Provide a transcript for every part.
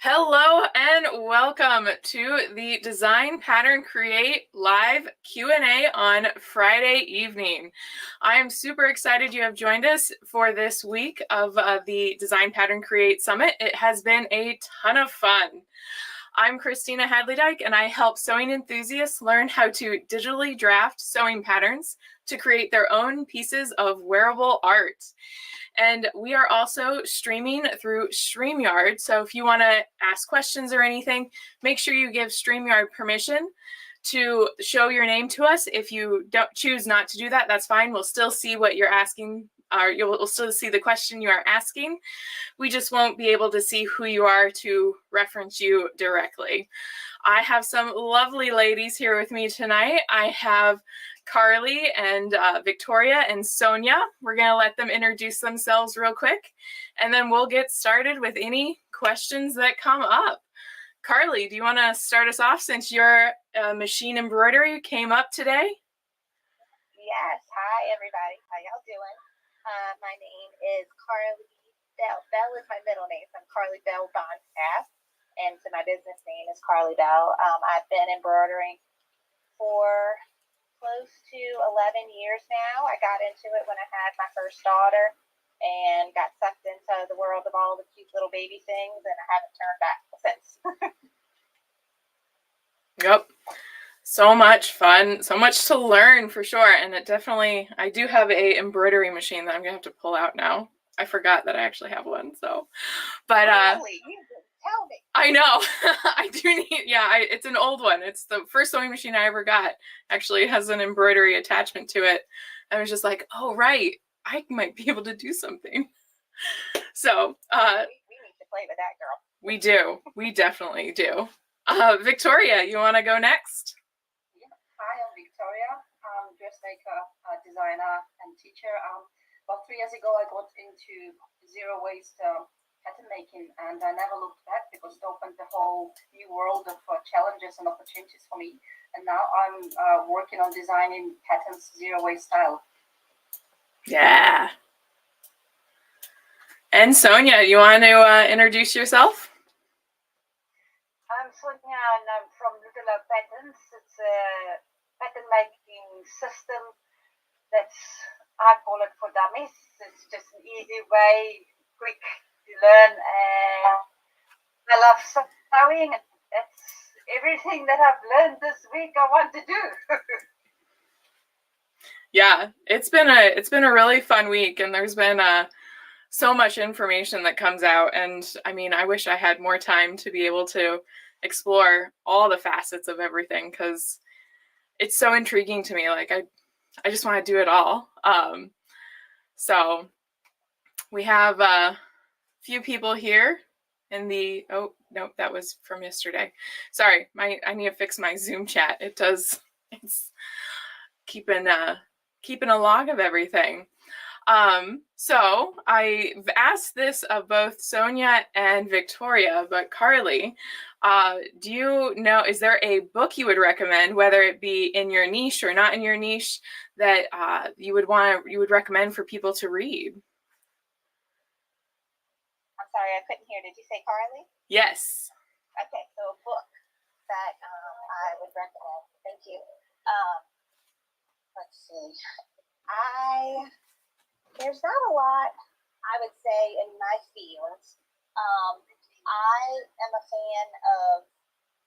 Hello and welcome to the Design Pattern Create live Q&A on Friday evening. I am super excited you have joined us for this week of the Design Pattern Create Summit. It has been a ton of fun. I'm Christina Hadley-Dyke, and I help sewing enthusiasts learn how to digitally draft sewing patterns to create their own pieces of wearable art. And we are also streaming through StreamYard. So if you want to ask questions or anything, make sure you give StreamYard permission to show your name to us. If you don't choose not to do that, that's fine. We'll still see what you're asking, or you'll still see the question you are asking. We just won't be able to see who you are to reference you directly. I have some lovely ladies here with me tonight. I have Carly and Victoria and Sonia. We're going to let them introduce themselves real quick, and then we'll get started with any questions that come up. Carly, do you want to start us off since your machine embroidery came up today? Yes. Hi, everybody. How y'all doing? My name is Carly Bell. Bell is my middle name. So I'm Carly Bell Bonstaff, and so my business name is Carly Bell. I've been embroidering for close to 11 years now. I got into it when I had my first daughter and got sucked into the world of all the cute little baby things, and I haven't turned back since. Yep. So much fun, so much to learn for sure. And it definitely, I do have a embroidery machine that I'm gonna have to pull out now. I forgot that I actually have one, so. But really? You didn't tell me. I know. I do need, it's an old one. It's the first sewing machine I ever got. Actually, it has an embroidery attachment to it. I was just like, oh right, I might be able to do something. So we need to play with that, girl. We do. We definitely do. Victoria, you want to go next? Hi, I'm Victoria. I'm dressmaker, designer, and teacher. About 3 years ago, I got into zero waste pattern making, and I never looked back because it opened the whole new world of challenges and opportunities for me. And now I'm working on designing patterns zero waste style. Yeah. And Sonia, you want to introduce yourself? I'm Sonia, and I'm from Little Love Patterns. It's a pattern making system that's, I call it for dummies. It's just an easy way, quick to learn, and I love sewing. It's everything that I've learned this week I want to do. Yeah, it's been a really fun week, and there's been so much information that comes out, and I mean, I wish I had more time to be able to explore all the facets of everything, because it's so intriguing to me. Like I just want to do it all. So we have a few people here in the, oh no, that was from yesterday. Sorry, I need to fix my Zoom chat. It's keeping a log of everything. So I've asked this of both Sonia and Victoria, but Carly, do you know, is there a book you would recommend, whether it be in your niche or not in your niche, that you would recommend for people to read? I'm sorry, I couldn't hear. Did you say Carly? Yes. Okay, so a book that I would recommend. Thank you. Let's see. There's not a lot, I would say, in my fields. I am a fan of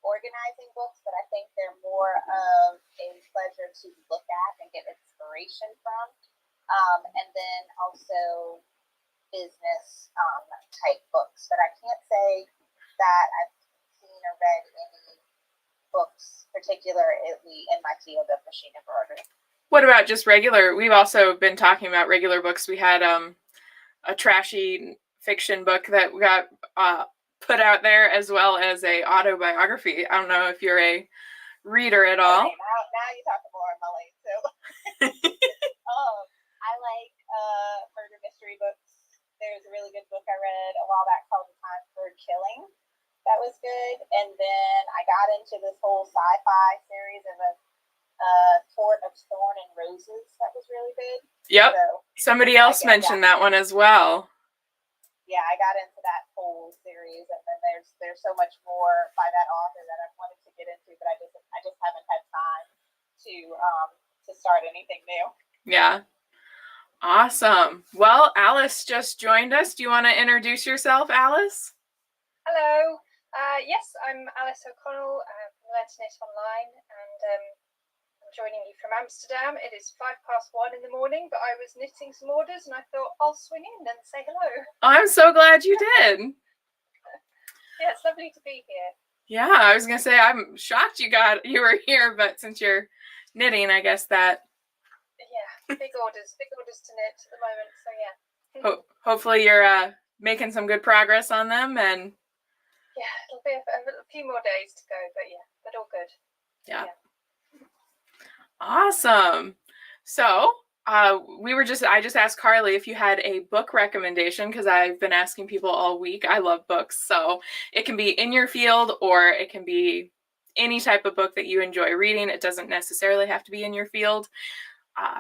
organizing books, but I think they're more of a pleasure to look at and get inspiration from. And then also business type books. But I can't say that I've seen or read any books particularly in my field of machine embroidery. What about just regular? We've also been talking about regular books. We had a trashy fiction book that got put out there, as well as a autobiography. I don't know if you're a reader at all. Okay, now you're talking more in my lane too. I like murder mystery books. There's a really good book I read a while back called The Time for Killing. That was good. And then I got into this whole sci-fi series of a Court of Thorn and Roses. That was really good. Yep. So somebody else mentioned that one as well. yeah, I got into that whole series, and then there's so much more by that author that I've wanted to get into, but I just haven't had time to start anything new. Yeah. Awesome. Well, Alice just joined us. Do you want to introduce yourself, Alice? Hello. Yes, I'm Alice O'Connell from LearnToKnit Online, and I'm joining you from Amsterdam. It is 1:05 in the morning, but I was knitting some orders, and I thought I'll swing in and say hello. Oh, I'm so glad you did. Yeah, it's lovely to be here. Yeah, I was gonna say I'm shocked you were here, but since you're knitting, I guess that. Yeah, big orders to knit at the moment. So yeah. Hopefully you're making some good progress on them, and yeah, it'll be a few more days to go, but all good. Yeah. Awesome. So I just asked Carly if you had a book recommendation, because I've been asking people all week. I love books, so it can be in your field or it can be any type of book that you enjoy reading. It doesn't necessarily have to be in your field.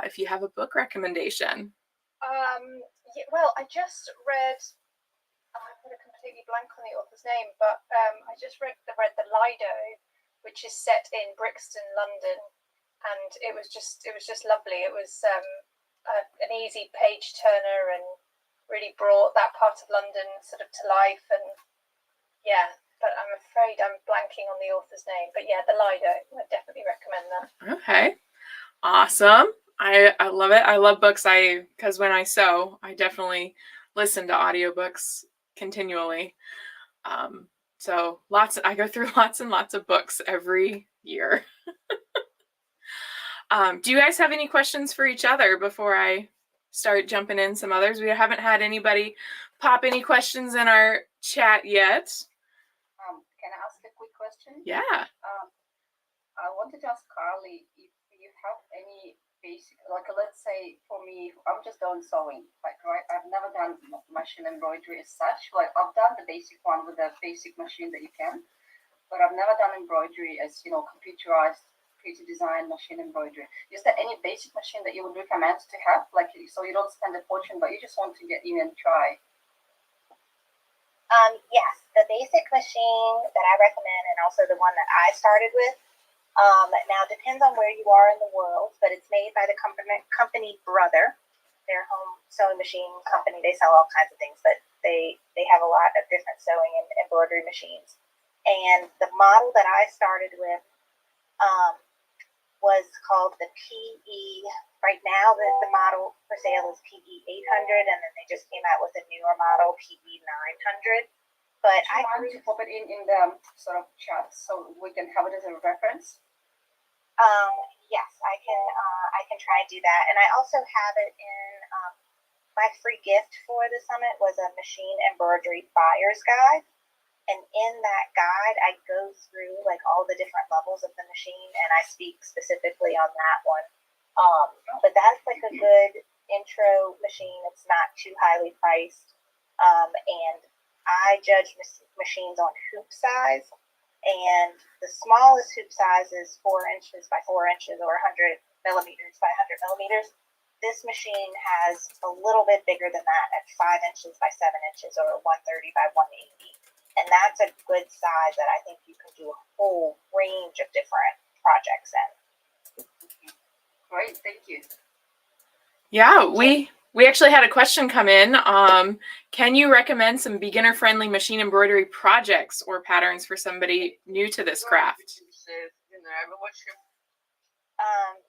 If you have a book recommendation. Yeah, well, I just read. I'm going to completely blank on the author's name, but I just read the Lido, which is set in Brixton, London, and it was just lovely. It was an easy page turner and really brought that part of London sort of to life. And yeah, but I'm afraid I'm blanking on the author's name. But yeah, the Lido, I definitely recommend that. Okay, awesome. I love it. I love books. Because when I sew, I definitely listen to audiobooks continually. So I go through lots and lots of books every year. Do you guys have any questions for each other before I start jumping in some others? We haven't had anybody pop any questions in our chat yet. Can I ask a quick question? Yeah. I wanted to ask Carly if you have any basic, like let's say for me, I'm just doing sewing, like right. I've never done machine embroidery as such. Like I've done the basic one with a basic machine that you can, but I've never done embroidery as computerized creative design machine embroidery. Is there any basic machine that you would recommend to have, like so you don't spend a fortune, but you just want to get in and try? Yes, the basic machine that I recommend, and also the one that I started with. Now it depends on where you are in the world, but it's made by the company Brother. They're a home sewing machine company. They sell all kinds of things, but they have a lot of different sewing and embroidery machines. And the model that I started with was called the PE. Right now, the model for sale is PE 800, and then they just came out with a newer model, PE 900. But I want to pop it in the sort of chat so we can have it as a reference. Yes, I can try and do that. And I also have it in my free gift for the summit was a machine embroidery buyer's guide. And in that guide, I go through like all the different levels of the machine, and I speak specifically on that one. But that's like a good intro machine. It's not too highly priced. And I judge machines on hoop size. And the smallest hoop size is 4 inches by 4 inches or 100 millimeters by 100 millimeters. This machine has a little bit bigger than that at 5 inches by 7 inches or 130 by 180. And that's a good size that I think you can do a whole range of different projects in. Great, thank you. Yeah, we actually had a question come in. Can you recommend some beginner-friendly machine embroidery projects or patterns for somebody new to this craft?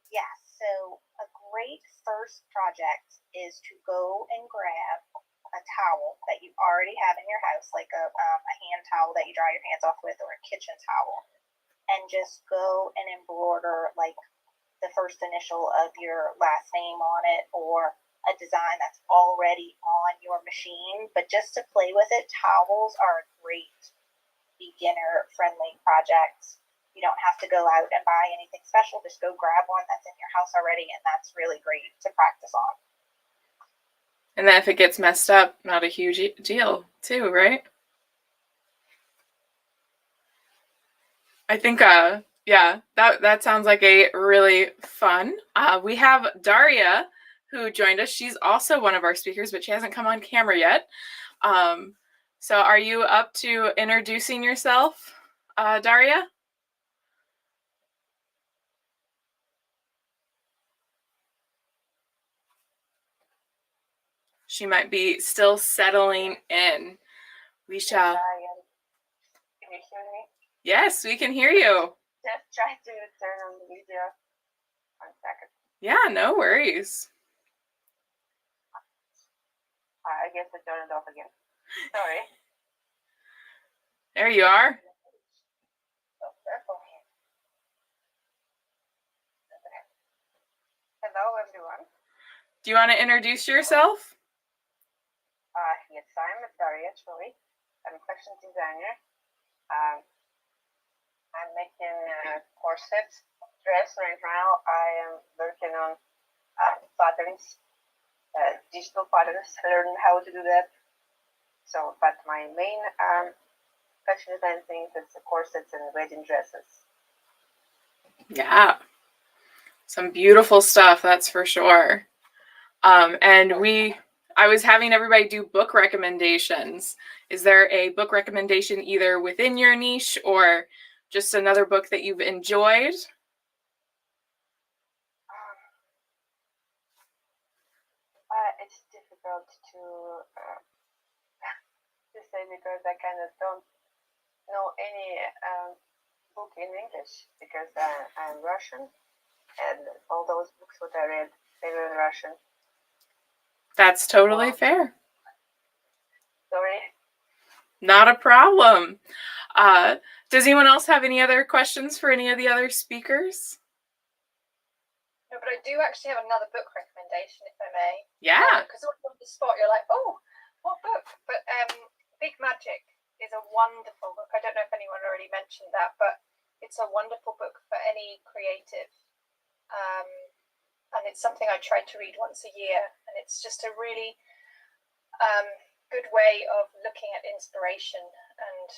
Yes, so a great first project is to go and grab a towel that you already have in your house, like a hand towel that you dry your hands off with, or a kitchen towel, and just go and embroider like the first initial of your last name on it, or a design that's already on your machine. But just to play with it, towels are a great beginner friendly project. You don't have to go out and buy anything special. Just go grab one that's in your house already, and that's really great to practice on. And then if it gets messed up, not a huge deal too, right? I think, yeah, that sounds like a really fun. We have Daria who joined us. She's also one of our speakers, but she hasn't come on camera yet. So are you up to introducing yourself, Daria? She might be still settling in. We shall. Yes, I am. Can you hear me? Yes, we can hear you. Just try to turn on the video. 1 second. Yeah, no worries. I guess I turned it off again. Sorry. There you are. So careful. Hello, everyone. Do you want to introduce yourself? Yes, I'm Daria Choi. I'm a fashion designer. I'm making corset dress right now. I am working on patterns, digital patterns, learning how to do that. So, but my main fashion design thing is the corsets and wedding dresses. Yeah. Some beautiful stuff, that's for sure. And I was having everybody do book recommendations. Is there a book recommendation either within your niche or just another book that you've enjoyed? It's difficult to say because I kind of don't know any book in English because I'm Russian and all those books that I read, they were in Russian. That's totally fair. Sorry. Not a problem. Does anyone else have any other questions for any of the other speakers? No, but I do actually have another book recommendation, if I may. Yeah. Because on the spot, you're like, oh, what book? But Big Magic is a wonderful book. I don't know if anyone already mentioned that, but it's a wonderful book for any creative. And it's something I try to read once a year. And it's just a really good way of looking at inspiration and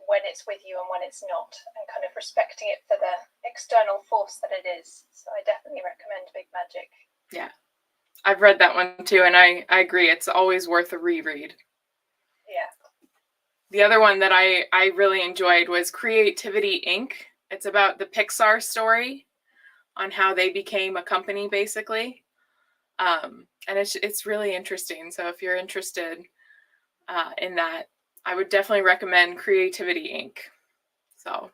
when it's with you and when it's not, and kind of respecting it for the external force that it is. So I definitely recommend Big Magic. Yeah. I've read that one too, and I agree. It's always worth a reread. Yeah. The other one that I really enjoyed was Creativity Inc. It's about the Pixar story on how they became a company, basically. And it's really interesting. So if you're interested in that, I would definitely recommend Creativity Inc. So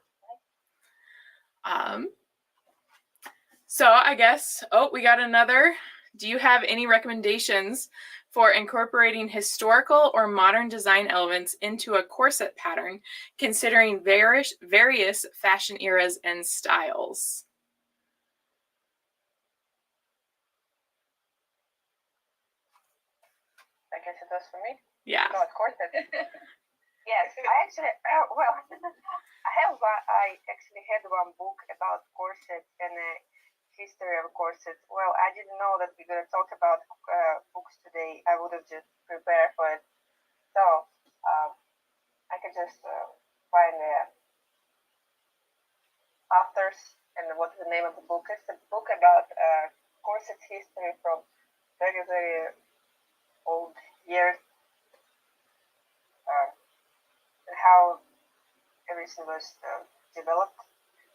I guess, we got another. Do you have any recommendations for incorporating historical or modern design elements into a corset pattern, considering various fashion eras and styles? I guess it was for me. Yeah. No, of course it is. Yes, I actually, I actually had one book about corsets and history of corsets. Well, I didn't know that we're going to talk about books today. I would have just prepared for it. So I can just find the authors and what the name of the book is. It's a book about corset history from very, very old years and how everything was developed.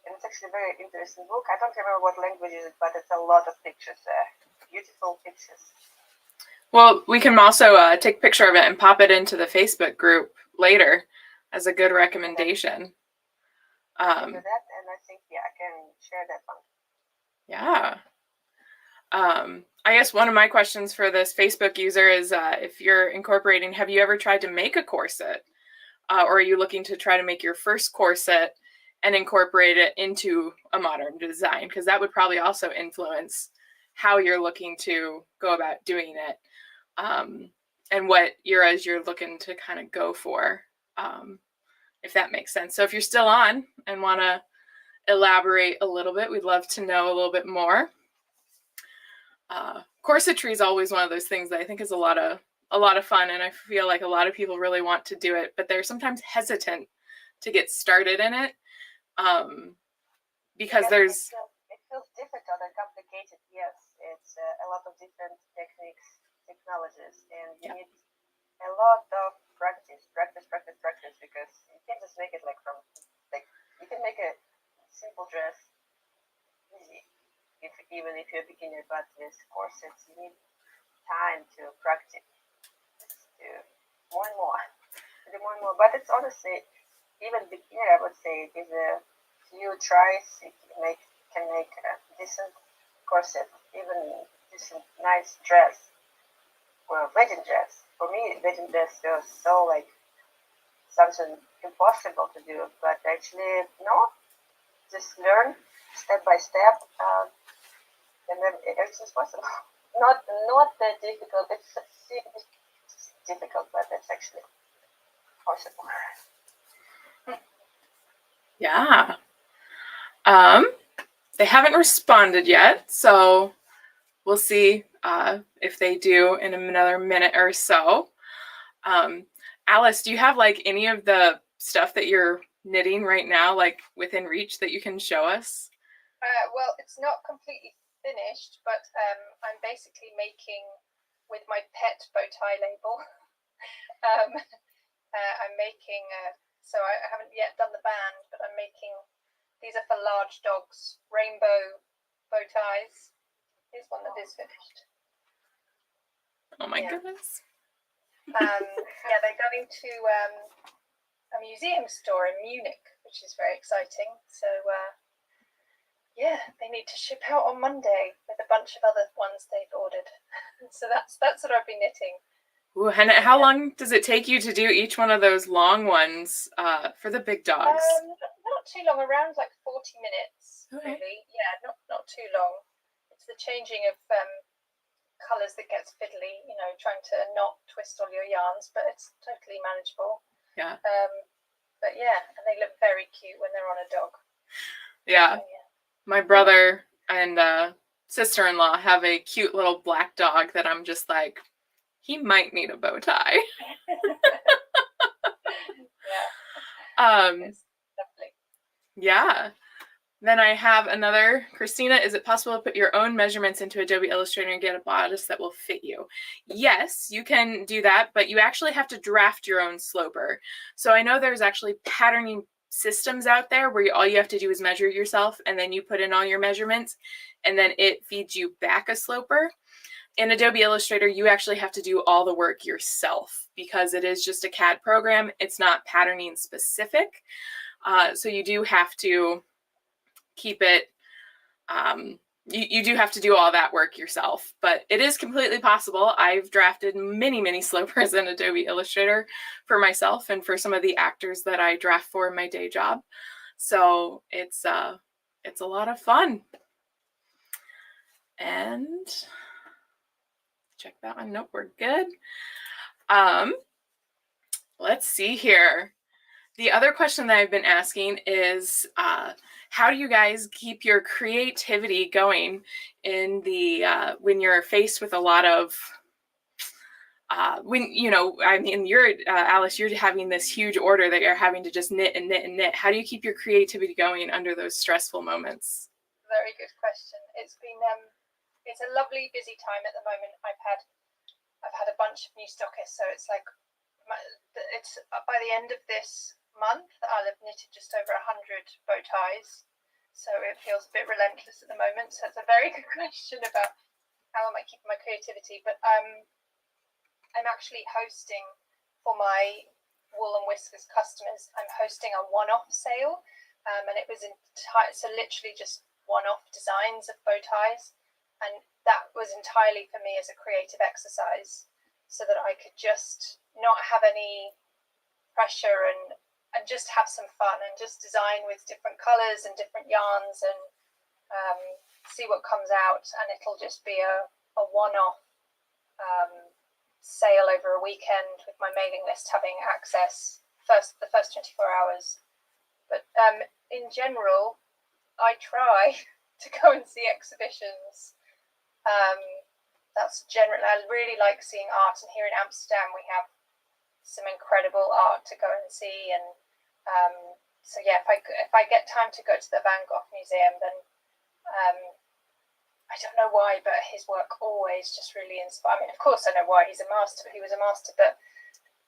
And it's actually a very interesting book. I don't remember what language it is, but it's a lot of pictures, beautiful pictures. Well, we can also take a picture of it and pop it into the Facebook group later as a good recommendation. I can do that, and I think, I can share that one. Yeah. I guess one of my questions for this Facebook user is if you're incorporating, have you ever tried to make a corset? Or are you looking to try to make your first corset and incorporate it into a modern design? Because that would probably also influence how you're looking to go about doing it, and what eras you're looking to kind of go for, if that makes sense. So if you're still on and want to elaborate a little bit, we'd love to know a little bit more. Corsetry is always one of those things that I think is a lot of fun, and I feel like a lot of people really want to do it, but they're sometimes hesitant to get started in it, because it feels difficult and complicated. Yes, it's a lot of different techniques, technologies, and you need a lot of practice, because you can't just make it like you can make a simple dress easy, even if you're a beginner, but with corsets you need time to practice, to more and more, to do more and more. But it's honestly, even beginner, I would say, it is a few tries you can make a decent corset, even decent nice dress, or a wedding dress. For me, wedding dress was so like something impossible to do, but actually no, just learn step by step, and then everything's possible. Not that difficult. It's difficult, but it's actually possible. Yeah. They haven't responded yet, so we'll see if they do in another minute or so. Alice, do you have like any of the stuff that you're knitting right now, like within reach, that you can show us? Well, it's not completely finished, but I'm basically making with my pet bow tie label. I'm making, so I haven't yet done the band, but I'm making, these are for large dogs, rainbow bow ties. Here's one that is finished. Oh my goodness. Yeah, they're going to a museum store in Munich, which is very exciting. So yeah, they need to ship out on Monday with a bunch of other ones they've ordered. So that's what I've been knitting. Ooh, and how long does it take you to do each one of those long ones for the big dogs? Not too long, around like 40 minutes, Okay. really. Yeah, not too long. It's the changing of colours that gets fiddly, you know, trying to not twist all your yarns, but it's totally manageable. Yeah. But yeah, and they look very cute when they're on a dog. Yeah. So, yeah. My brother and sister-in-law have a cute little black dog that I'm just like, he might need a bow tie. Yeah. It's lovely. Yeah. Then I have another. Christina, is it possible to put your own measurements into Adobe Illustrator and get a bodice that will fit you? Yes, you can do that, but you actually have to draft your own sloper. So I know there's actually patterning systems out there where all you have to do is measure yourself, and then you put in all your measurements, and then it feeds you back a sloper. In Adobe Illustrator, you actually have to do all the work yourself because it is just a CAD program. It's not patterning specific. So you do have to keep it, you do have to do all that work yourself, but it is completely possible. I've drafted many slopers in Adobe Illustrator for myself and for some of the actors that I draft for in my day job. So it's a lot of fun. And check that one. Nope, we're good. Let's see here. The other question that I've been asking is, how do you guys keep your creativity going in the when you're faced with a lot of when I mean, you're Alice, you're having this huge order that you're having to just knit and knit and knit. How do you keep your creativity going under those stressful moments? Very good question. It's been it's a lovely busy time at the moment. I've had a bunch of new stockists, so it's like it's by the end of this month I'll have knitted just over 100 bow ties, so it feels a bit relentless at the moment. So it's a very good question about how am I keeping my creativity. But I'm actually hosting for my Wool and Whiskers customers, I'm hosting a one-off sale, and it was so literally just one-off designs of bow ties, and that was entirely for me as a creative exercise, so that I could just not have any pressure and just have some fun and just design with different colors and different yarns and see what comes out. And it'll just be a one-off sale over a weekend with my mailing list having access the first 24 hours. But in general, I try to go and see exhibitions. That's generally, I really like seeing art, and here in Amsterdam we have some incredible art to go and see. And so yeah, if I get time to go to the Van Gogh Museum, then I don't know why, but his work always just really inspires. I mean, of course I know why, he was a master, but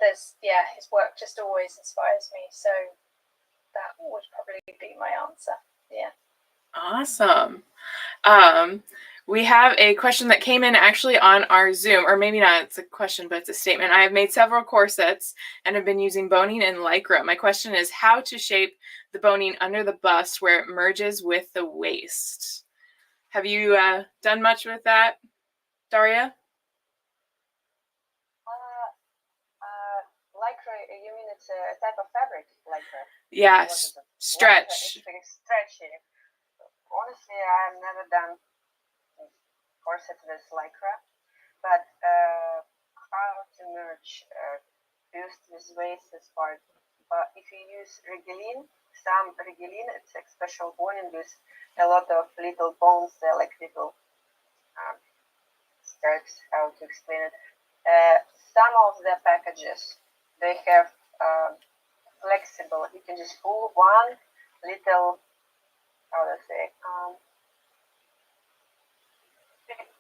his work just always inspires me. So that would probably be my answer. Yeah. Awesome. We have a question that came in actually on our Zoom, or maybe not, it's a question, but it's a statement. I have made several corsets and have been using boning and Lycra. My question is how to shape the boning under the bust where it merges with the waist. Have you done much with that, Daria? Lycra, you mean it's a type of fabric, lycra? Yeah, What is it? stretch. Lycra, it's stretchy. Honestly, I've never done corset with lycra, but how to merge bust with waist is hard. If you use regaline, some regaline, it's like special boning with a lot of little bones, like little stripes, how to explain it. Some of the packages, they have flexible, you can just pull one little, how to say,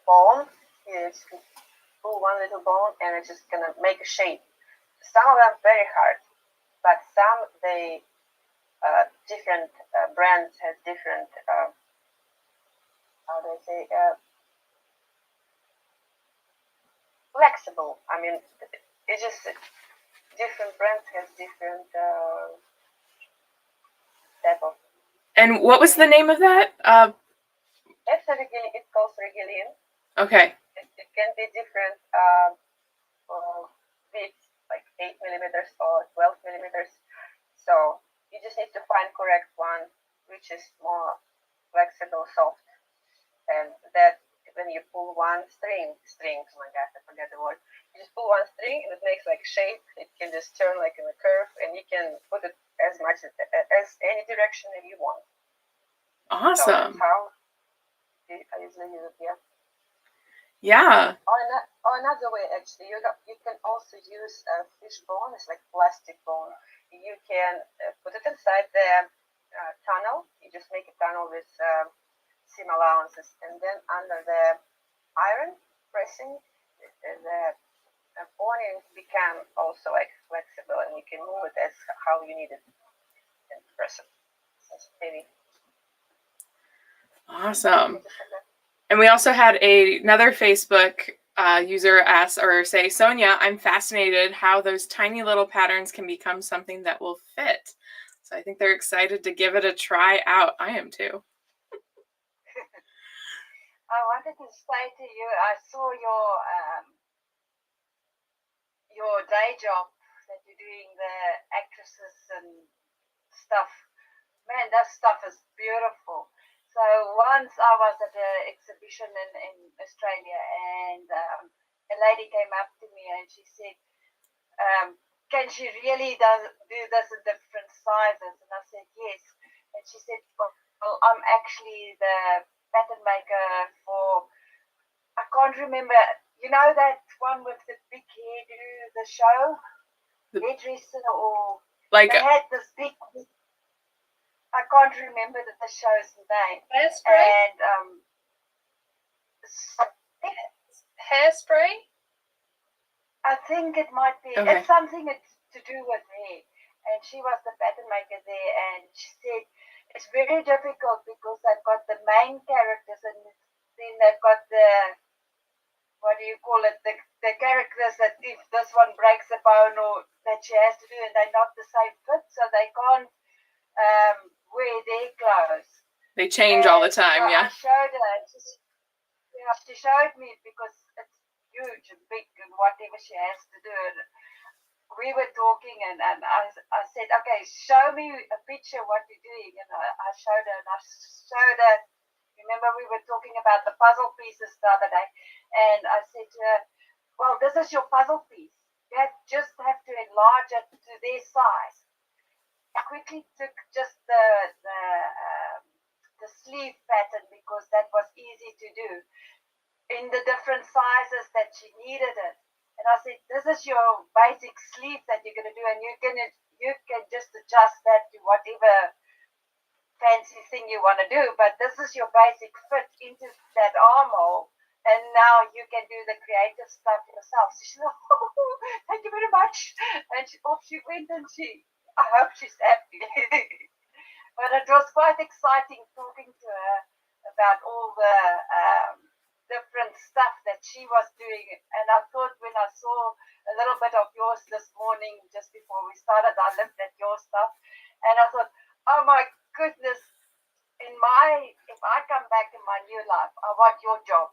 bone, you just pull one little bone and it's just gonna make a shape. Some of them very hard, but some they different brands have different how do I say flexible. I mean, it's just different brands has different type of. And what was the name of that? It's a regaline. It calls regaline. Okay. It can be different widths, like 8 millimeters or 12 millimeters. So you just need to find correct one, which is more flexible, soft, and that when you pull one string, oh my god, I forgot the word. You just pull one string and it makes like shape. It can just turn like in a curve, and you can put it as much as any direction that you want. Awesome. So that's how I usually use it. Yeah. Yeah. Or another way, actually, you can also use fish bone. It's like plastic bone. You can put it inside the tunnel. You just make a tunnel with seam allowances, and then under the iron pressing, the boning become also like flexible, and you can move it as how you need it and press it. It's heavy. Awesome. And we also had another Facebook user ask or say, Sonia, I'm fascinated how those tiny little patterns can become something that will fit. So I think they're excited to give it a try out. I am too. I wanted to say to you, I saw your day job that you're doing, the actresses and stuff. Man, that stuff is beautiful. So once I was at an exhibition in Australia, and a lady came up to me and she said, can she really do this in different sizes? And I said, yes. And she said, well, I'm actually the pattern maker for, I can't remember, you know that one with the big hairdo, the show? Hairdresser, or like they had this big, I can't remember the show's name. Hairspray? And Hairspray? I think it might be. Okay. It's something to do with hair. And she was the pattern maker there, and she said it's very difficult because they've got the main characters, and then they've got the, what do you call it, the characters that if this one breaks a bone or that she has to do, and they're not the same fit, so they can't wear their clothes. they change all the time, so yeah. I showed her, and she showed me because it's huge and big and whatever she has to do. And we were talking, and I said, okay, show me a picture of what you're doing. And I showed her, remember we were talking about the puzzle pieces the other day, and I said to her, well, this is your puzzle piece. You just have to enlarge it to their size. I quickly took just the sleeve pattern because that was easy to do in the different sizes that she needed it. And I said, this is your basic sleeve that you're going to do, and you can just adjust that to whatever fancy thing you want to do, but this is your basic fit into that armhole and now you can do the creative stuff yourself. So she said, oh, thank you very much. And off she went, and I hope she's happy. But it was quite exciting talking to her about all the different stuff that she was doing. And I thought, when I saw a little bit of yours this morning, just before we started, I looked at your stuff, and I thought, oh my goodness, if I come back in my new life, I want your job.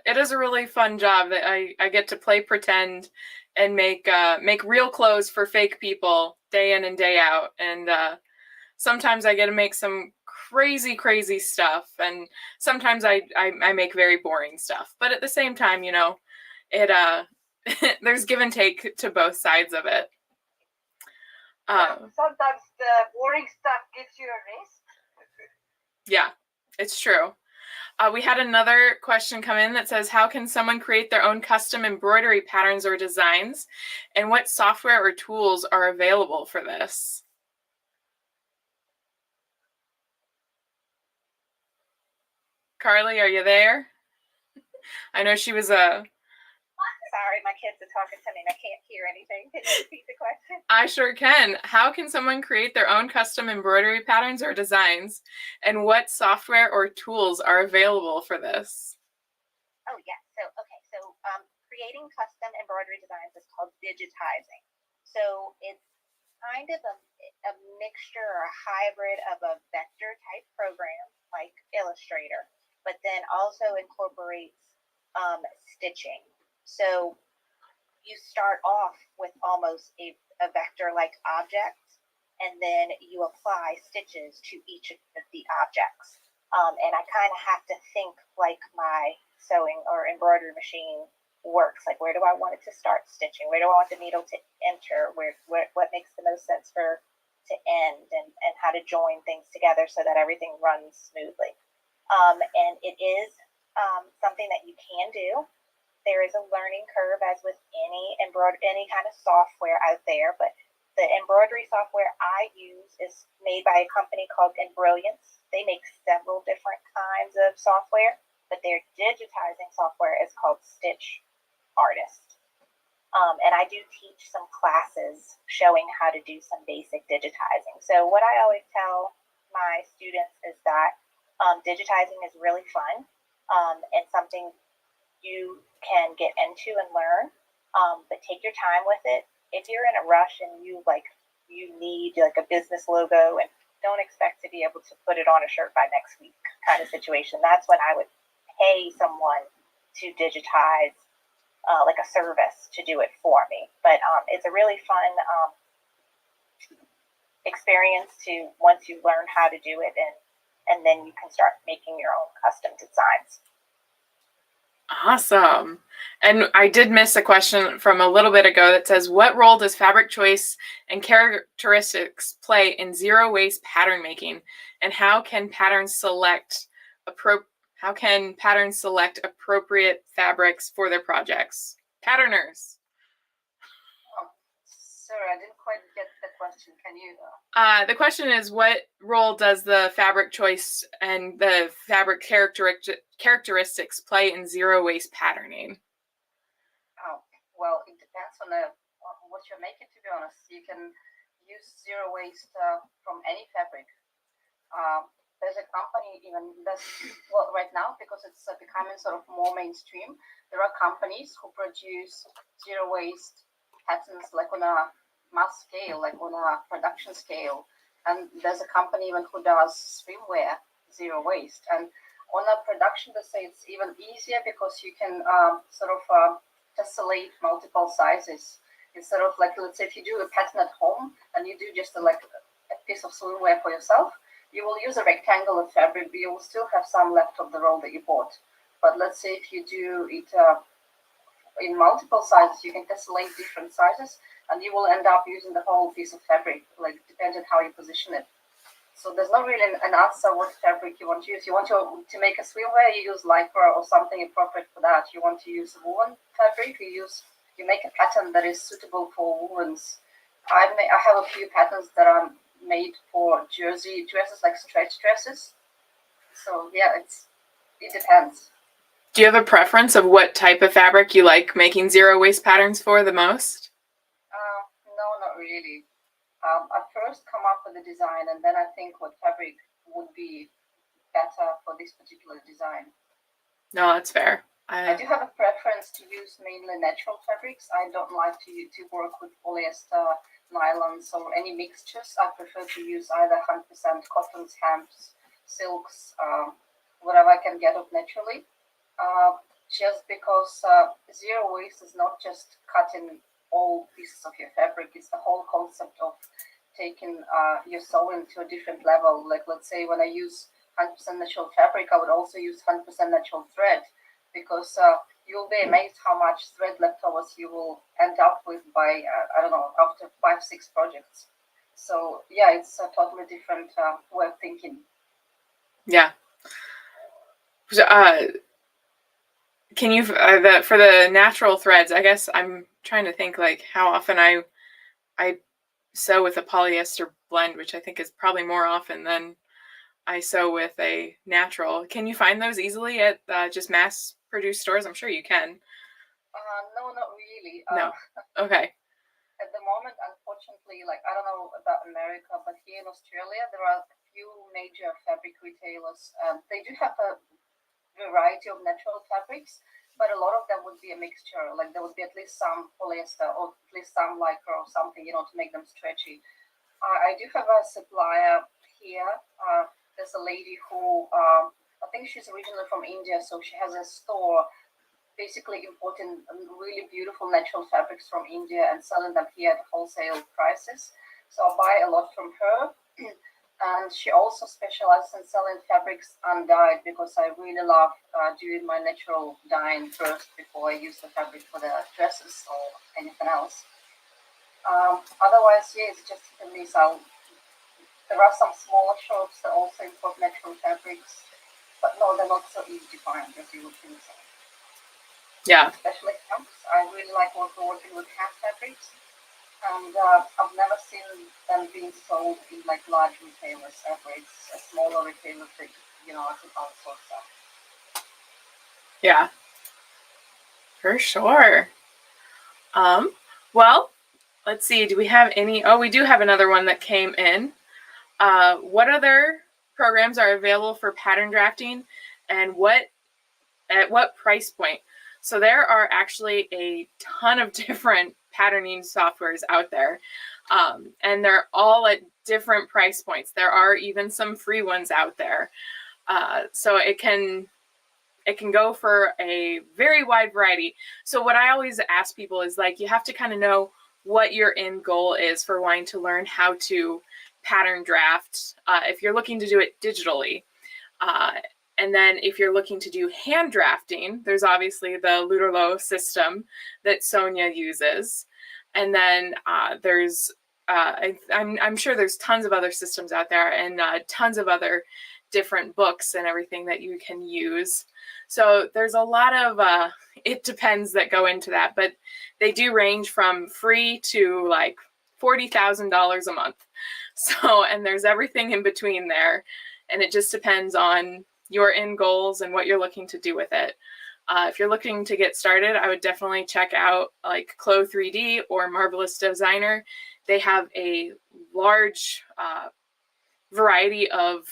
It is a really fun job that I get to play pretend and make real clothes for fake people day in and day out. And sometimes I get to make some crazy stuff, and sometimes I make very boring stuff. But at the same time, it there's give and take to both sides of it. Sometimes the boring stuff gives you a rest. Yeah, it's true. We had another question come in that says, how can someone create their own custom embroidery patterns or designs? And what software or tools are available for this? Carly, are you there? I know she was Sorry, my kids are talking to me and I can't hear anything. Can you repeat the question? I sure can. How can someone create their own custom embroidery patterns or designs? And what software or tools are available for this? Oh, yeah. So creating custom embroidery designs is called digitizing. So it's kind of a mixture or a hybrid of a vector type program like Illustrator, but then also incorporates stitching. So you start off with almost a vector like object, and then you apply stitches to each of the objects. And I kind of have to think like my sewing or embroidery machine works. Like, where do I want it to start stitching? Where do I want the needle to enter? What makes the most sense to end, and how to join things together so that everything runs smoothly. And it is something that you can do. There is a learning curve, as with any kind of software out there, but the embroidery software I use is made by a company called Embrilliance. They make several different kinds of software, but their digitizing software is called Stitch Artist. And I do teach some classes showing how to do some basic digitizing. So what I always tell my students is that digitizing is really fun, and something you can get into and learn, but take your time with it. If you're in a rush and you need like a business logo, and don't expect to be able to put it on a shirt by next week kind of situation, that's when I would pay someone to digitize, like a service to do it for me. But it's a really fun experience to, once you learn how to do it, and then you can start making your own custom designs. Awesome. And I did miss a question from a little bit ago that says, what role does fabric choice and characteristics play in zero waste pattern making? And how can patterns select appropriate fabrics for their projects? Patterners. Sorry, I didn't quite get the question. Can you? The question is, what role does the fabric choice and the fabric characteristics play in zero waste patterning? Oh, well, it depends on what you're making, to be honest. You can use zero waste from any fabric. There's a company right now, because it's becoming sort of more mainstream. There are companies who produce zero waste patterns, like on a mass scale, like on a production scale. And there's a company even who does swimwear zero waste. And on a production, let's say, it's even easier because you can tessellate multiple sizes. Instead of, like, let's say if you do a pattern at home and you do just a piece of swimwear for yourself, you will use a rectangle of fabric, but you will still have some left of the roll that you bought. But let's say if you do it in multiple sizes, you can tessellate different sizes, and you will end up using the whole piece of fabric, like, depending on how you position it. So there's not really an answer what fabric you want to use. You want to make a swimwear, you use lycra or something appropriate for that. You want to use woolen fabric, you make a pattern that is suitable for woolens. I have a few patterns that are made for jersey dresses, like stretch dresses. So yeah, it's It depends. Do you have a preference of what type of fabric you like making zero waste patterns for the most? No, not really. I first come up with a design, and then I think what fabric would be better for this particular design. No, that's fair. I do have a preference to use mainly natural fabrics. I don't like to work with polyester, nylons, or any mixtures. I prefer to use either 100% cottons, hemps, silks, whatever I can get of naturally. Just because zero waste is not just cutting all pieces of your fabric, it's the whole concept of taking your sewing to a different level. Like, let's say when I use 100% natural fabric, I would also use 100% natural thread, because you'll be amazed how much thread leftovers you will end up with by, I don't know, after 5-6 projects. So yeah, it's a totally different way of thinking. Yeah. So, can you for the natural threads? I guess I'm trying to think like how often I sew with a polyester blend, which I think is probably more often than I sew with a natural. Can you find those easily at just mass-produced stores? I'm sure you can. No, not really. No. Okay. At the moment, unfortunately, like, I don't know about America, but here in Australia, there are a few major fabric retailers. They do have a variety of natural fabrics, but a lot of them would be a mixture. Like, there would be at least some polyester or at least some lycra or something, to make them stretchy. I do have a supplier here. There's a lady who, I think she's originally from India, so she has a store basically importing really beautiful natural fabrics from India and selling them here at wholesale prices. So I buy a lot from her. And she also specializes in selling fabrics undyed, because I really love doing my natural dyeing first before I use the fabric for the dresses or anything else. Otherwise, yeah, it's just hit and miss. There are some smaller shops that also import natural fabrics, but no, they're not so easy to find as you would think so. Yeah. Especially hemps. I really like working with hemp fabrics, and I've never seen them being sold in like large retailers ever. It's a smaller retailer that, I can outsource that. Yeah. For sure. Well, let's see. Do we have any? Oh, we do have another one that came in. What other programs are available for pattern drafting, and at what price point? So there are actually a ton of different patterning softwares out there, and they're all at different price points. There are even some free ones out there. So it can go for a very wide variety. So what I always ask people is, like, you have to kind of know what your end goal is for wanting to learn how to pattern draft, if you're looking to do it digitally. And then if you're looking to do hand drafting, there's obviously the Luderlo system that Sonia uses. And then there's, I'm sure there's tons of other systems out there, and tons of other different books and everything that you can use. So there's a lot of it depends that go into that, but they do range from free to like $40,000 a month. So, and there's everything in between there, and it just depends on your end goals and what you're looking to do with it. If you're looking to get started, I would definitely check out like Clo 3D or Marvelous Designer. They have a large variety of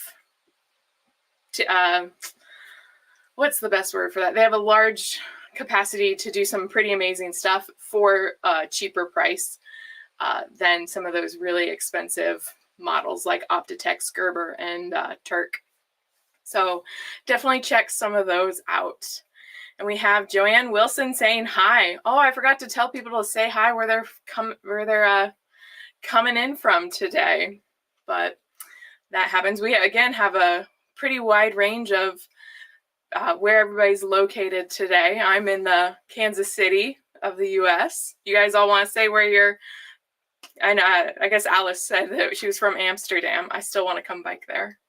what's the best word for that? They have a large capacity to do some pretty amazing stuff for a cheaper price than some of those really expensive models like Optitex, Gerber, and Turk. So definitely check some of those out. And we have Joanne Wilson saying hi. Oh, I forgot to tell people to say hi where they're coming in from today, but that happens. We again have a pretty wide range of where everybody's located today. I'm in the Kansas City of the U.S. You guys all want to say where you're? And I guess Alice said that she was from Amsterdam. I still want to come back there.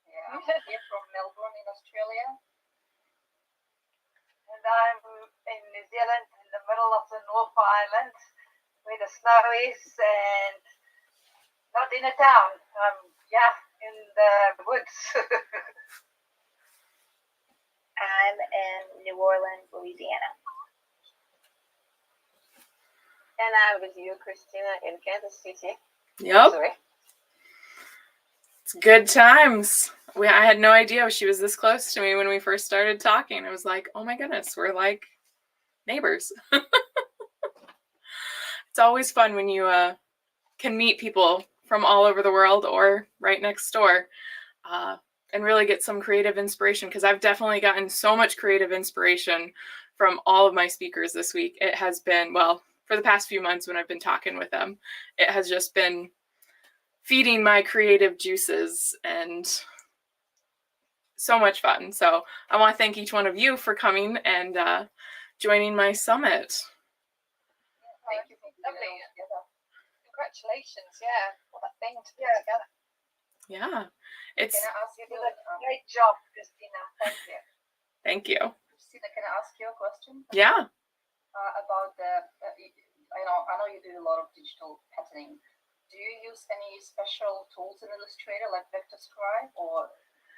Yeah, I'm here from Melbourne in Australia. And I'm in New Zealand, in the middle of the North Island, where the snow is, and not in a town. In the woods. I'm in New Orleans, Louisiana. And I'm with you, Christina, in Kansas City. Yep. Sorry. It's good times. I had no idea she was this close to me when we first started talking. I was like, oh my goodness, we're like neighbors. It's always fun when you can meet people from all over the world or right next door and really get some creative inspiration, because I've definitely gotten so much creative inspiration from all of my speakers this week. It has been, well, for the past few months when I've been talking with them, it has just been feeding my creative juices and so much fun. So I want to thank each one of you for coming and joining my summit. Thank you for Lovely. putting it all together. Congratulations. Yeah. What a thing to put Yeah. together. Yeah, it's, Can I ask You you, did a great job, Christina. Thank you. thank you. Christina, can I ask you a question? Yeah. About the, I know you do a lot of digital patterning. Do you use any special tools in Illustrator like Vector Scribe, or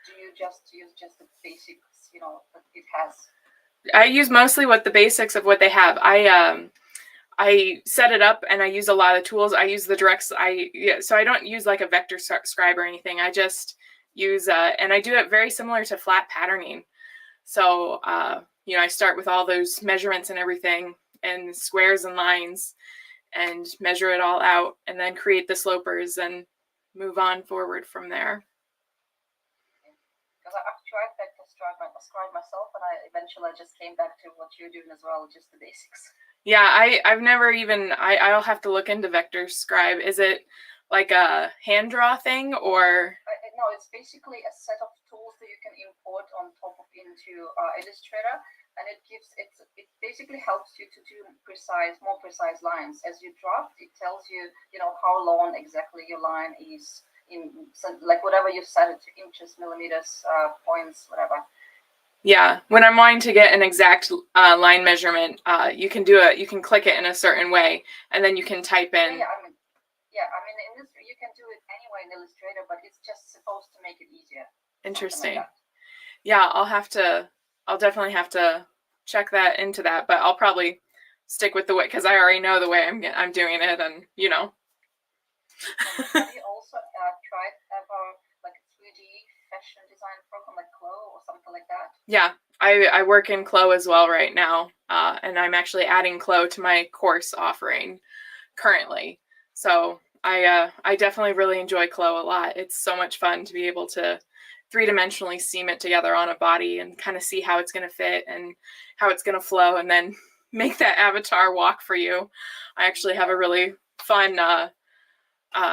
do you just use just the basics, that it has? I use mostly what the basics of what they have. I set it up and I use a lot of tools. I use the directs. So I don't use like a vector scribe or anything. I just use and I do it very similar to flat patterning. So I start with all those measurements and everything and squares and lines and measure it all out and then create the slopers and move on forward from there. Because I've tried Vector Scribe myself, and I eventually just came back to what you're doing as well, just the basics. Yeah, I've never even, I'll have to look into Vector Scribe. Is it like a hand draw thing or? No, it's basically a set of tools that you can import on top of into Illustrator, and it basically helps you to do more precise lines. As you draft, it tells you, how long exactly your line is in, like whatever you set it to, inches, millimeters, points, whatever. Yeah, when I'm wanting to get an exact line measurement, you can do it. You can click it in a certain way, and then you can type in. In this, you can do it anyway in Illustrator, but it's just supposed to make it easier. Interesting. Like yeah, I'll definitely have to check that into that, but I'll probably stick with the way, because I already know the way I'm doing it, and Have you also tried ever like a 3D fashion design program like Clo or something like that? Yeah, I work in Clo as well right now, and I'm actually adding Clo to my course offering currently. So I definitely really enjoy Clo a lot. It's so much fun to be able to three-dimensionally seam it together on a body and kind of see how it's going to fit and how it's going to flow, and then make that avatar walk for you. I actually have a really fun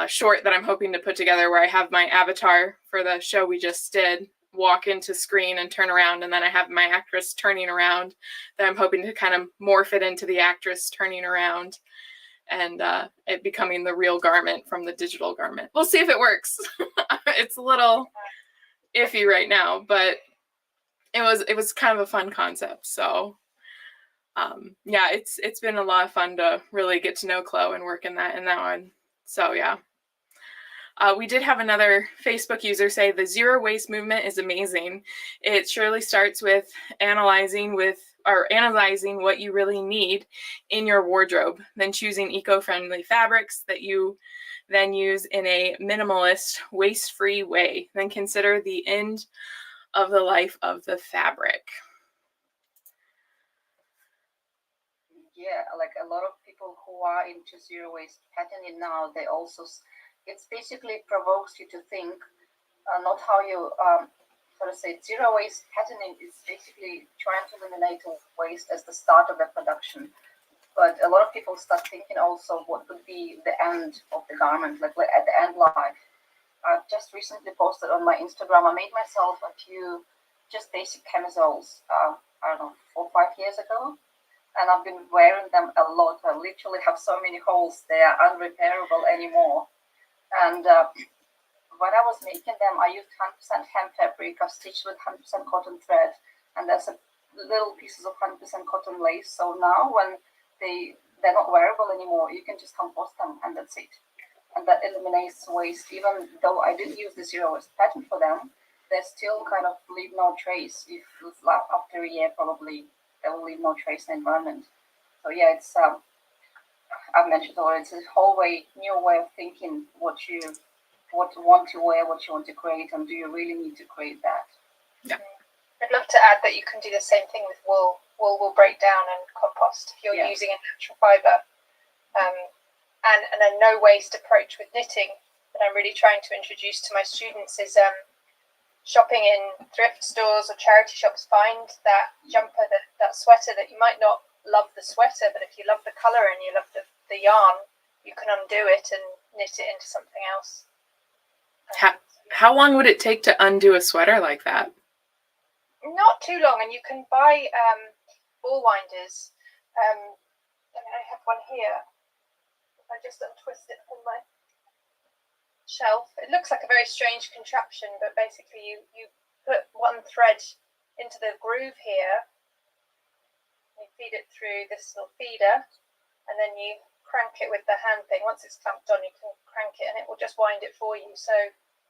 short that I'm hoping to put together where I have my avatar for the show we just did walk into screen and turn around, and then I have my actress turning around. That I'm hoping to kind of morph it into the actress turning around, and it becoming the real garment from the digital garment. We'll see if it works. It's a little iffy right now, but it was kind of a fun concept. So yeah, it's been a lot of fun to really get to know Clo and work in that one. So yeah. We did have another Facebook user say the zero waste movement is amazing. It surely starts with analyzing what you really need in your wardrobe, then choosing eco-friendly fabrics that you then use in a minimalist, waste-free way. Then consider the end of the life of the fabric. Yeah, like a lot of people who are into zero waste patterning now, it's basically provokes you to think, not how you, zero waste patterning is basically trying to eliminate waste as the start of the production. But a lot of people start thinking also what would be the end of the garment, like at the end life. I've just recently posted on my Instagram, I made myself a few just basic camisoles, 4 or 5 years ago. And I've been wearing them a lot. I literally have so many holes, they are unrepairable anymore. And when I was making them, I used 100% hemp fabric. I've stitched with 100% cotton thread, and there's a little pieces of 100% cotton lace. So now when they're not wearable anymore, you can just compost them, and that's it. And that eliminates waste. Even though I didn't use the zero waste pattern for them, they still kind of leave no trace. If it's after a year, probably they will leave no trace in the environment. So yeah, it's I've mentioned already. It's a whole new way of thinking what you want to wear, what you want to create, and do you really need to create that? Yeah. I'd love to add that you can do the same thing with wool. Wool will break down and compost if you're Yeah. using a natural fibre. And a no waste approach with knitting that I'm really trying to introduce to my students is shopping in thrift stores or charity shops. Find that jumper, that sweater that you might not love the sweater, but if you love the colour and you love the yarn, you can undo it and knit it into something else. How long would it take to undo a sweater like that? Not too long, and you can buy ball winders. I have one here. I just untwist it from my shelf. It looks like a very strange contraption, but basically you put one thread into the groove here, you feed it through this little feeder, and then you crank it with the hand thing. Once it's clamped on, you can crank it and it will just wind it for you. So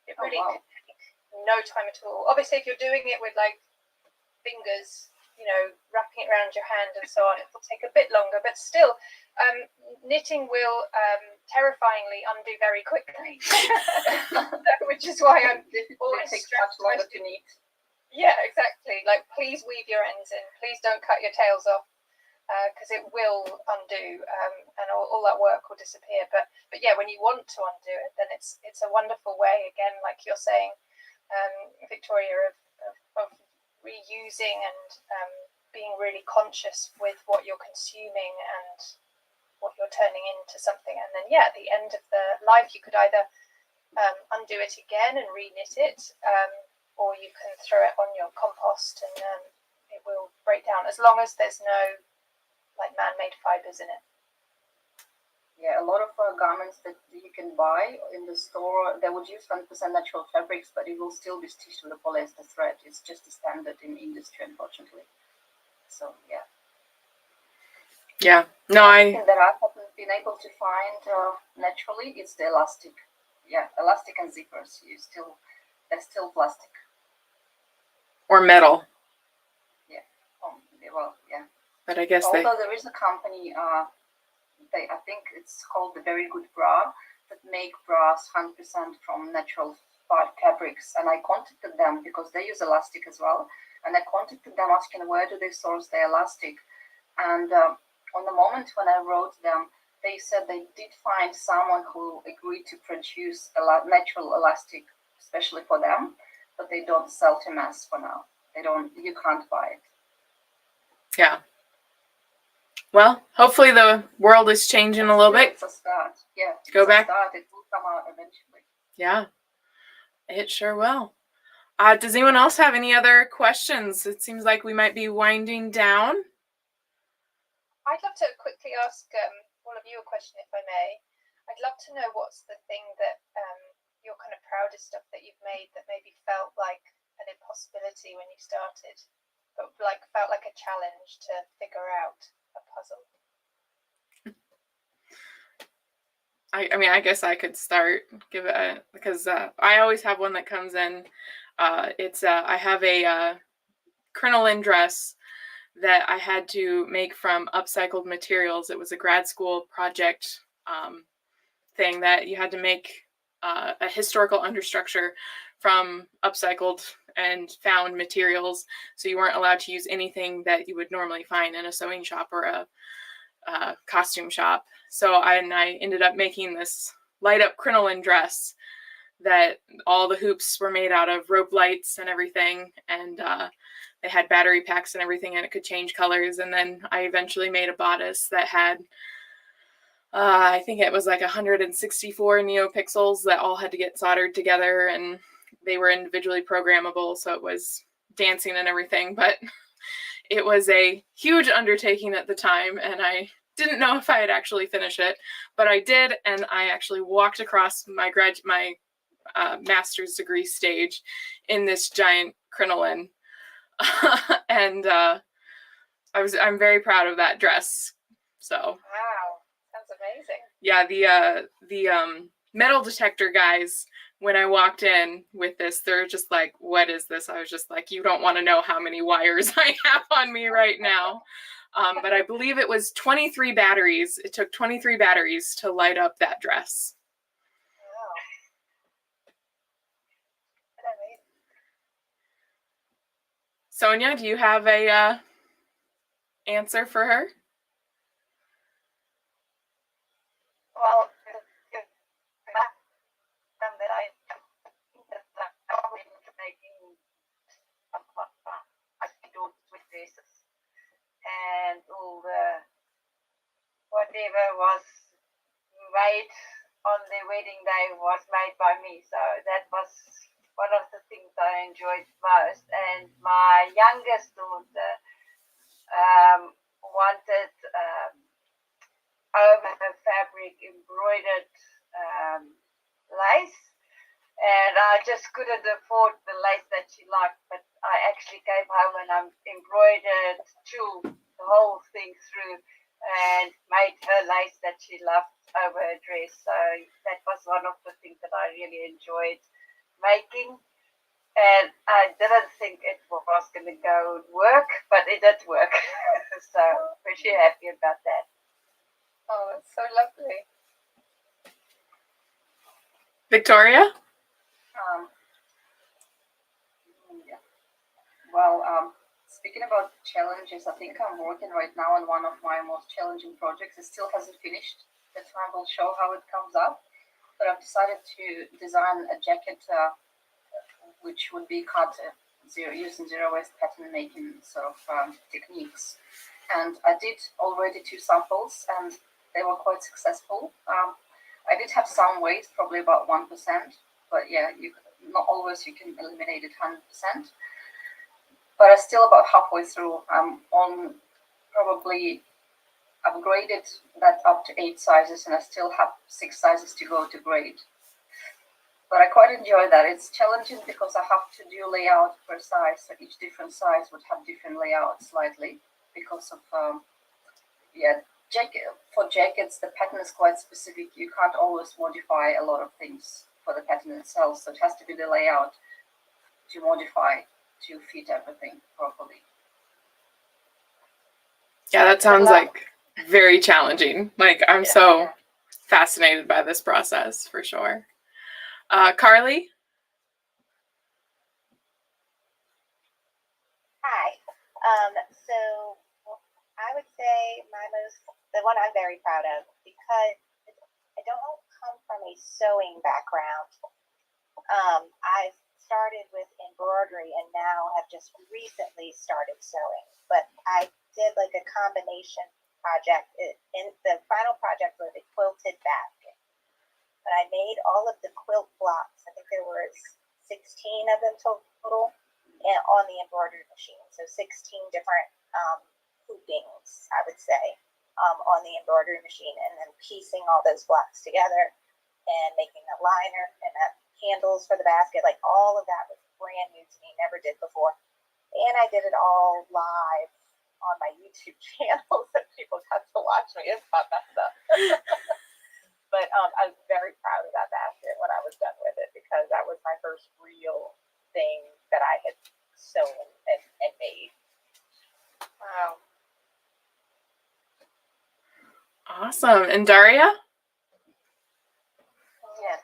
it really can take no time at all. Obviously, if you're doing it with like fingers, wrapping it around your hand and so on, it will take a bit longer, but still knitting will terrifyingly undo very quickly. Which is why I'm always takes much longer to knit. Yeah, exactly. Like, please weave your ends in, please don't cut your tails off, because it will undo, and all that work will disappear. But yeah, when you want to undo it, then it's a wonderful way, again, like you're saying, Victoria, of reusing and being really conscious with what you're consuming and what you're turning into something. And then at the end of the life, you could either undo it again and reknit it, or you can throw it on your compost and it will break down, as long as there's no like man-made fibers in it. Yeah, a lot of garments that you can buy in the store, they would use 100% natural fabrics, but it will still be stitched with a polyester thread. It's just a standard in industry, unfortunately. So yeah. Yeah. No, Something that I haven't been able to find naturally is the elastic. Yeah, elastic and zippers. They're still plastic. or metal. Yeah. Well, yeah. But I guess although there is a company, I think it's called the Very Good Bra, that make bras 100% from natural fabrics. And I contacted them because they use elastic as well. And I contacted them asking where do they source their elastic. And on the moment when I wrote them, they said they did find someone who agreed to produce natural elastic, especially for them, but they don't sell to mass for now. You can't buy it. Yeah. Well, hopefully the world is changing a little bit. It's a start. Yeah. Go back. It will come out eventually. Yeah. It sure will. Does anyone else have any other questions? It seems like we might be winding down. I'd love to quickly ask all of you a question, if I may. I'd love to know what's the thing that your kind of proudest stuff that you've made that maybe felt like an impossibility when you started, but felt like a challenge to figure out a puzzle. I mean, I guess I could start, because I always have one that comes in. I have a crinoline dress that I had to make from upcycled materials. It was a grad school project thing that you had to make a historical understructure from upcycled and found materials. So you weren't allowed to use anything that you would normally find in a sewing shop or a costume shop. So I ended up making this light up crinoline dress that all the hoops were made out of rope lights and everything, and they had battery packs and everything, and it could change colors. And then I eventually made a bodice that had I think it was like 164 neopixels that all had to get soldered together, and they were individually programmable, so it was dancing and everything. But it was a huge undertaking at the time, and I didn't know if I'd actually finish it, but I did, and I actually walked across my master's degree stage in this giant crinoline, and I'm very proud of that dress. So wow, sounds amazing. yeah, metal detector guys, when I walked in with this, they're just like, what is this? I was just like, you don't want to know how many wires I have on me right now. But I believe it was 23 batteries. It took 23 batteries to light up that dress. Wow. Sonia, do you have a answer for her? Well, that I always making I do with dresses and all the whatever was made on the wedding day was made by me. So that was one of the things I enjoyed most. And my youngest daughter wanted over her fabric embroidered lace. And I just couldn't afford the lace that she liked, but I actually came home and I embroidered the whole thing through and made her lace that she loved over her dress. So that was one of the things that I really enjoyed making. And I didn't think it was going to go work, but it did work. So pretty happy about that. Oh, it's so lovely. Victoria? Yeah. Well, speaking about challenges, I think I'm working right now on one of my most challenging projects. It still hasn't finished. The time will show how it comes out. But I've decided to design a jacket which would be cut using zero waste pattern making sort of techniques. And I did already 2 samples, and they were quite successful. I did have some waste, probably about 1%, but yeah, not always you can eliminate it 100%. But I'm still about halfway through. I'm on probably upgraded that up to 8 sizes, and I still have 6 sizes to go to grade. But I quite enjoy that. It's challenging because I have to do layout per size, so each different size would have different layouts slightly because of for jackets the pattern is quite specific. You can't always modify a lot of things for the pattern itself, so it has to be the layout to modify to fit everything properly. Yeah, that sounds like very challenging. Like, I'm so fascinated by this process for sure. Carly? Hi. So I would say the one I'm very proud of, because I don't come from a sewing background. I've started with embroidery and now have just recently started sewing. But I did like a combination project. In the final project was a quilted basket. But I made all of the quilt blocks. I think there was 16 of them total, and on the embroidery machine. So 16 different hoopings, I would say, on the embroidery machine, and then piecing all those blocks together and making a liner and handles for the basket. Like, all of that was brand new to me, never did before. And I did it all live on my YouTube channel, so people got to watch me about that stuff. But I was very proud of that basket when I was done with it, because that was my first real thing that I had sewn and made. Wow. Awesome. And Daria? Yes.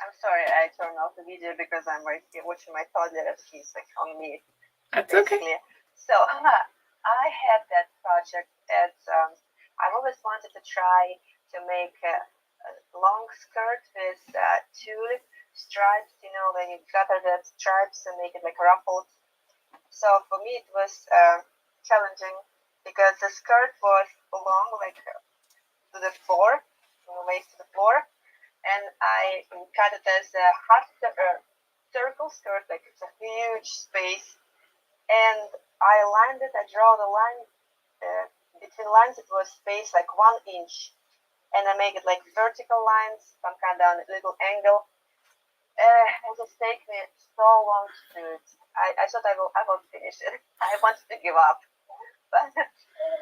I'm sorry I turned off the video because I'm right here watching my toddler as he's like on me. That's basically. okay. So I had that project that I always wanted to try to make a long skirt with 2 stripes, when you gather the stripes and make it like ruffled. So for me it was challenging because the skirt was long, like to the floor, from the waist to the floor, and I cut it as a half circle skirt, like it's a huge space, and I lined it. I draw the line between lines. It was space like 1 inch, and I make it like vertical lines, some kind of little angle. It just takes me so long to do it. I thought I will finish it. I wanted to give up, but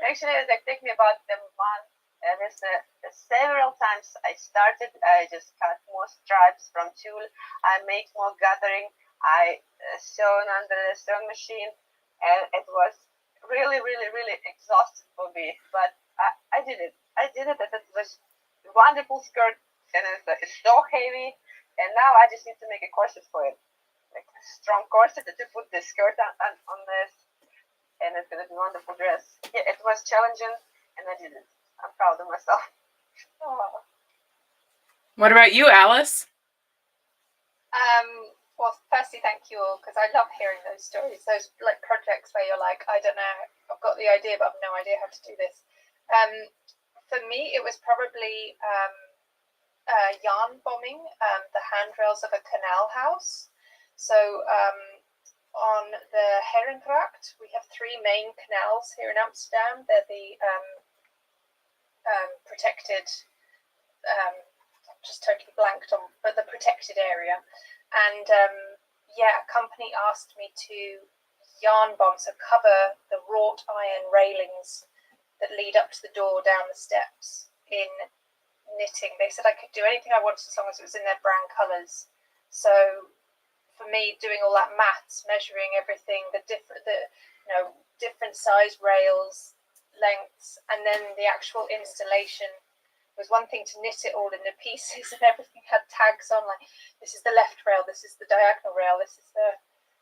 actually it take me about a month Several times I started, I just cut more stripes from tulle, I make more gathering, I sewn under the sewing machine, and it was really, really, really exhausting for me. But I did it. I did it, and it was a wonderful skirt, and it's so heavy. And now I just need to make a corset for it, like a strong corset that you put the skirt on this, and it's gonna be a wonderful dress. Yeah, it was challenging, and I did it. I'm proud of myself. Oh. What about you, Alice? Well, firstly, thank you all, because I love hearing those stories, those like projects where you're like, I don't know, I've got the idea, but I've no idea how to do this. For me, it was probably yarn bombing the handrails of a canal house. So on the Herengracht, we have 3 main canals here in Amsterdam. They're the protected, just totally blanked on, but the protected area. And yeah, a company asked me to yarn bomb, so cover the wrought iron railings that lead up to the door down the steps in knitting. They said I could do anything I wanted as long as it was in their brand colours. So for me, doing all that maths, measuring everything, the different size rails, lengths, and then the actual installation was one thing to knit it all into pieces, and everything had tags on, like this is the left rail, this is the diagonal rail, this is the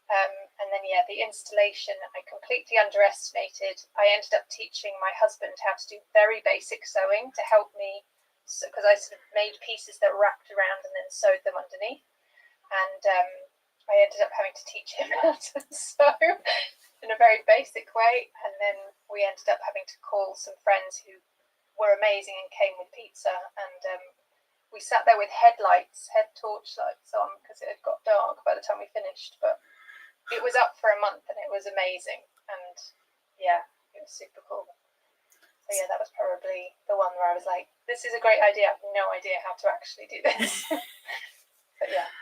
and then yeah, the installation I completely underestimated. I ended up teaching my husband how to do very basic sewing to help me, because I sort of made pieces that wrapped around and then sewed them underneath, and I ended up having to teach him how to sew in a very basic way, and then we ended up having to call some friends who were amazing and came with pizza, and we sat there with head torch lights on, because it had got dark by the time we finished, but it was up for a month and it was amazing, and yeah, it was super cool. So yeah, that was probably the one where I was like, this is a great idea, I have no idea how to actually do this. But yeah,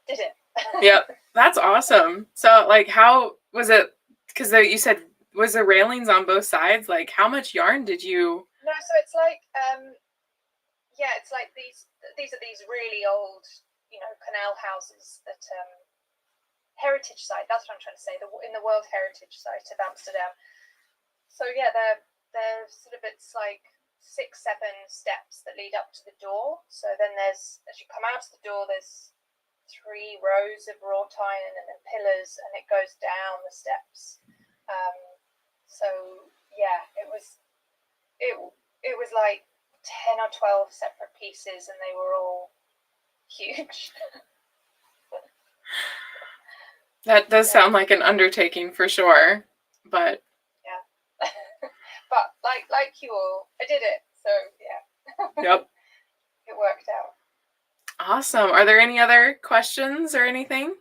did it. Yep, that's awesome. So like, how was it, because you said, was there railings on both sides? Like, how much yarn did you? No, so it's like yeah, it's like these are these really old, canal houses that heritage site, that's what I'm trying to say, in the World Heritage Site of Amsterdam. So yeah, they're sort of, it's like 6-7 steps that lead up to the door. So then there's, as you come out of the door, there's 3 rows of wrought iron and then pillars, and it goes down the steps. So yeah, it was like 10 or 12 separate pieces, and they were all huge. That does sound like an undertaking for sure, but yeah. But like you all, I did it, so yeah. Yep. It worked out. Awesome. Are there any other questions or anything?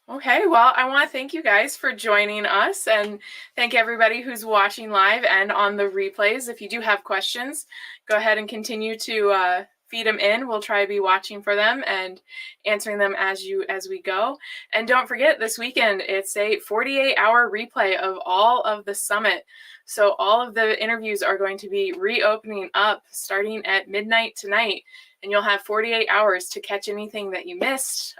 Okay, well, I want to thank you guys for joining us, and thank everybody who's watching live and on the replays. If you do have questions, go ahead and continue to feed them in. We'll try to be watching for them and answering them as we go. And don't forget, this weekend, it's a 48-hour replay of all of the summit. So all of the interviews are going to be reopening up starting at midnight tonight. And you'll have 48 hours to catch anything that you missed,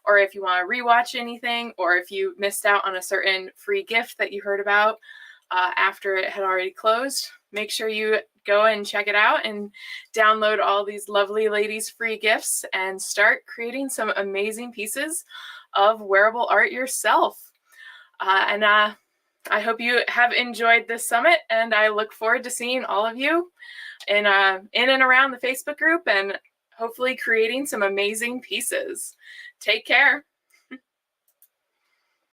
or if you want to rewatch anything, or if you missed out on a certain free gift that you heard about after it had already closed. Make sure you go and check it out and download all these lovely ladies' free gifts and start creating some amazing pieces of wearable art yourself. And I hope you have enjoyed this summit, and I look forward to seeing all of you in and around the Facebook group, and hopefully creating some amazing pieces. Take care.